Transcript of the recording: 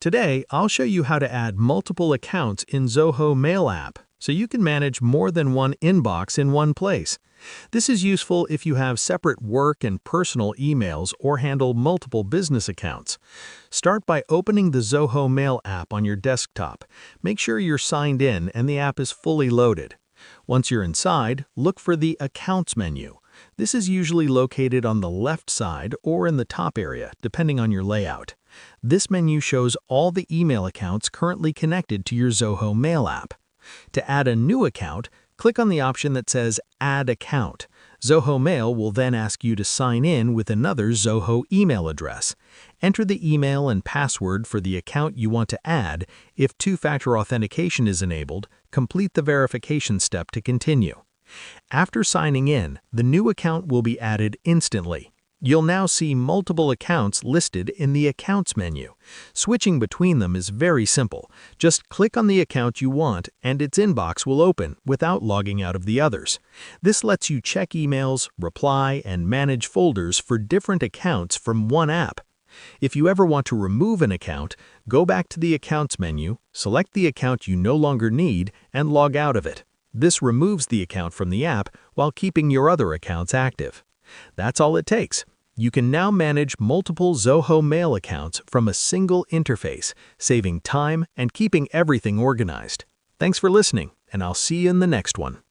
Today, I'll show you how to add multiple accounts in Zoho Mail app so you can manage more than one inbox in one place. This is useful if you have separate work and personal emails or handle multiple business accounts. Start by opening the Zoho Mail app on your desktop. Make sure you're signed in and the app is fully loaded. Once you're inside, look for the Accounts menu. This is usually located on the left side or in the top area, depending on your layout. This menu shows all the email accounts currently connected to your Zoho Mail app. To add a new account, click on the option that says Add Account. Zoho Mail will then ask you to sign in with another Zoho email address. Enter the email and password for the account you want to add. If two-factor authentication is enabled, complete the verification step to continue. After signing in, the new account will be added instantly. You'll now see multiple accounts listed in the Accounts menu. Switching between them is very simple. Just click on the account you want and its inbox will open without logging out of the others. This lets you check emails, reply, and manage folders for different accounts from one app. If you ever want to remove an account, go back to the Accounts menu, select the account you no longer need, and log out of it. This removes the account from the app while keeping your other accounts active. That's all it takes. You can now manage multiple Zoho Mail accounts from a single interface, saving time and keeping everything organized. Thanks for listening, and I'll see you in the next one.